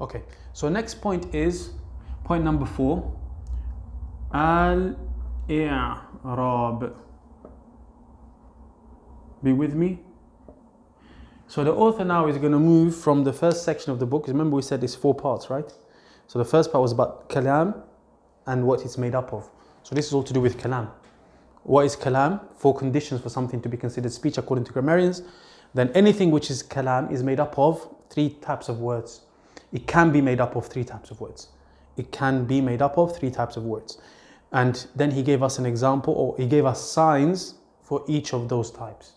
Okay, so next point is point number 4. Al-I'rab. Be with me. So the author now is going to move from the first section of the book. Remember we said it's 4 parts, right? So the first part was about kalam and what it's made up of. So this is all to do with kalam. What is kalam? 4 conditions for something to be considered speech according to grammarians. Then anything which is kalam is made up of 3 types of words. It can be made up of 3 types of words. It can be made up of 3 types of words. And then he gave us an example, or he gave us signs for each of those types.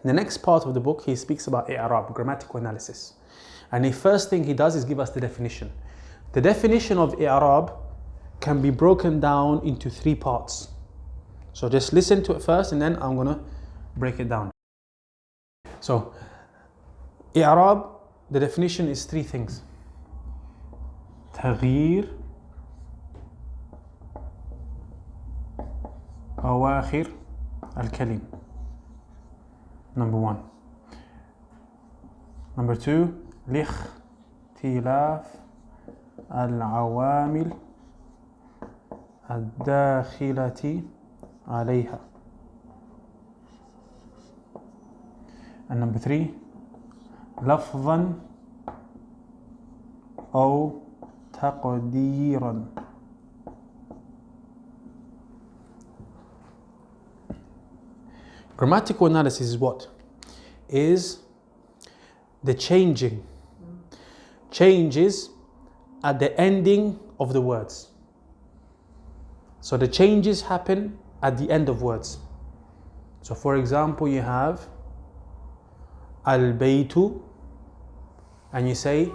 The next part of the book, he speaks about i'rab, grammatical analysis. And the first thing he does is give us the definition. The definition of i'rab can be broken down into 3 parts. So just listen to it first and then I'm going to break it down. So i'rab, the definition is 3 things. تغيير أواخر الكلم. Number 1. Number 2, لاختلاف العوامل الداخلة عليها. And number 3, لفظا أو تقديرا. Grammatical analysis is what? Is the changes at the ending of the words. So the changes happen at the end of words. So for example, you have al-baytu and you say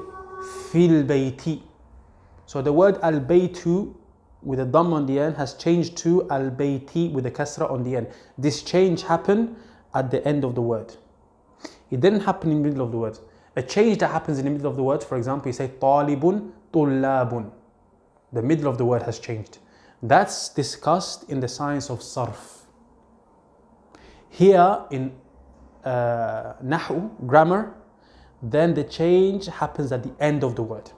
fil bayti. So the word al-baytu with a dam on the end has changed to al-bayti with a kasra on the end. This change happened at the end of the word. It didn't happen in the middle of the word. A change that happens in the middle of the word, for example, you say talibun, tullabun. The middle of the word has changed. That's discussed in the science of sarf. Here in nahu, grammar, then the change happens at the end of the word.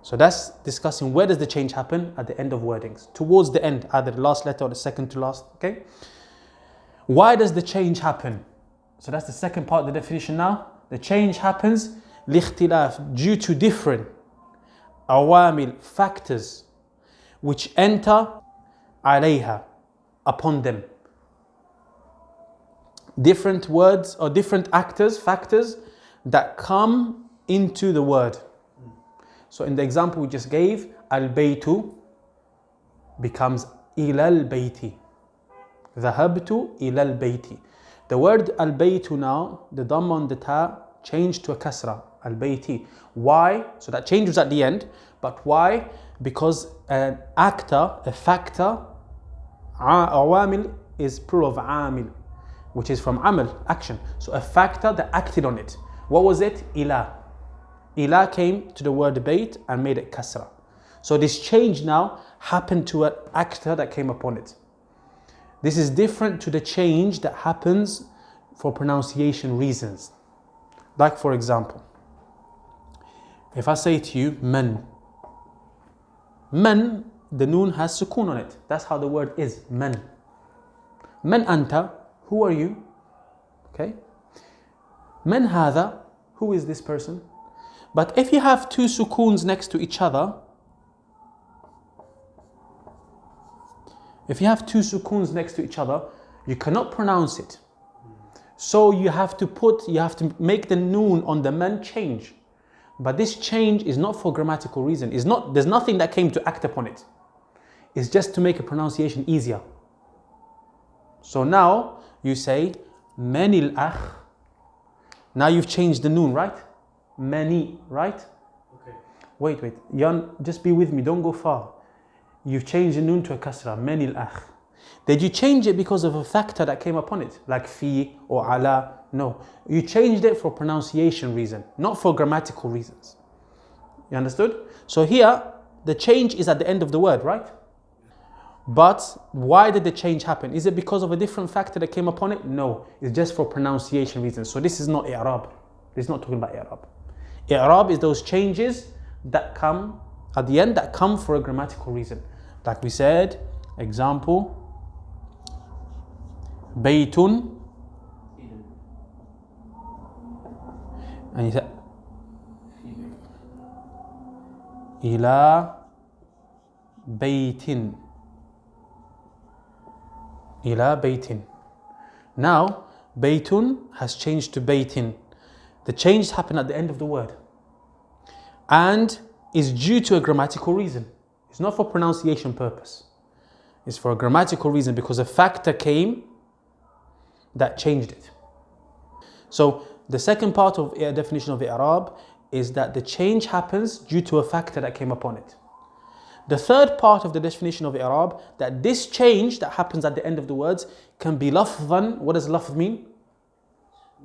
So that's discussing where does the change happen? At the end of wordings, towards the end, either the last letter or the second to last. Okay. Why does the change happen? So that's the second part of the definition now. The change happens لاختلاف, due to different awamil, factors which enter عليها, upon them. Different words or different factors that come into the word. So in the example we just gave, al-baytu becomes ilal bayti. Dhahabtu ilal bayti. The word al-baytu now, the dhamma on the ta changed to a kasra, al-bayti. Why? So that change was at the end, but why? Because an actor, a factor, awamil is plural of amil, which is from amal, action. So a factor that acted on it. What was it? Ila. Ila came to the word bayt and made it kasra. So this change now happened to an actor that came upon it. This is different to the change that happens for pronunciation reasons. Like for example, if I say to you, man. Man, the noon has sukoon on it. That's how the word is, man. Man anta, who are you? Okay. Man hadha, who is this person? But if you have 2 sukoons next to each other, you cannot pronounce it. So you have to make the noon on the man change. But this change is not for grammatical reason. There's nothing that came to act upon it. It's just to make a pronunciation easier. So now you say manil akh. Now you've changed the noon, right? Many, right? Okay. Wait. Jan, just be with me. Don't go far. You've changed the noon to a kasra. Manil akh. Did you change it because of a factor that came upon it? Like fi or ala? No. You changed it for pronunciation reason, not for grammatical reasons. You understood? So here, the change is at the end of the word, right? But why did the change happen? Is it because of a different factor that came upon it? No. It's just for pronunciation reasons. So this is not i'rab. This is not talking about i'rab. I'rab is those changes that come at the end, that come for a grammatical reason. Like we said, example, Baytun, and you said ila baytin. Ila baytin. Now, baytun has changed to baytin. The change happened at the end of the word and is due to a grammatical reason. It's not for pronunciation purpose. It's for a grammatical reason because a factor came that changed it. So the second part of a definition of i'rab is that the change happens due to a factor that came upon it. The third part of the definition of i'rab, that this change that happens at the end of the words can be lafdhan. What does lafdh mean?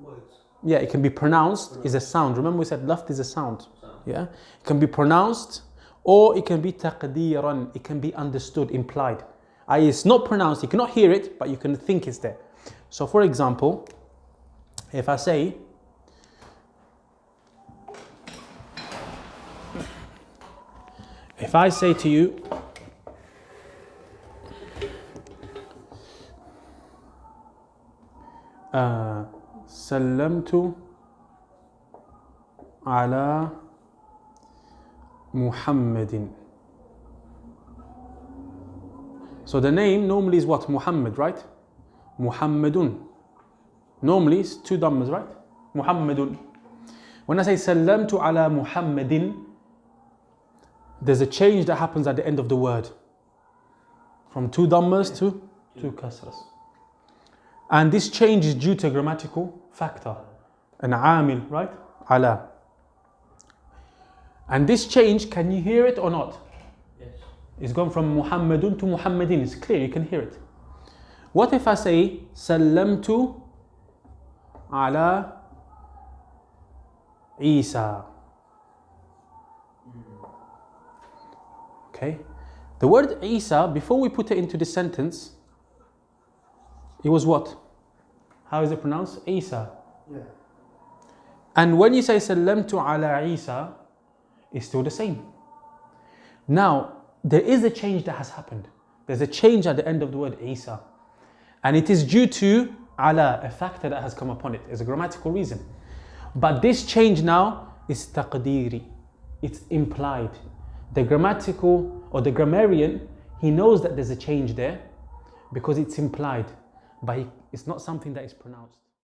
Words. Yeah, it can be pronounced, is a sound. Remember we said lafdh is a sound. Yeah, it can be pronounced, or it can be taqdeeran, it can be understood, implied. I.e. it's not pronounced, you cannot hear it, but you can think it's there. So for example, if I say to you, سلمت على محمد. So the name normally is what? Muhammad, right? Muhammadun. Normally it's two dhammas, right? Muhammadun. When I say Sallamtu ala Muhammadin, there's a change that happens at the end of the word. From two dhammas to two kasras. And this change is due to a grammatical factor. An amil, right? Ala. And this change, can you hear it or not? Yes. It's gone from Muhammadun to Muhammadin. It's clear, you can hear it. What if I say Sallamtu ala Isa? Okay. The word Isa, before we put it into the sentence, it was what? How is it pronounced? Isa. Yeah. And when you say Sallamtu ala Isa, it's still the same. Now, there is a change that has happened. There's a change at the end of the word Isa. And it is due to ala, a factor that has come upon it. It's a grammatical reason. But this change now is taqdeeri. It's implied. The grammatical or the grammarian, he knows that there's a change there because it's implied, but it's not something that is pronounced.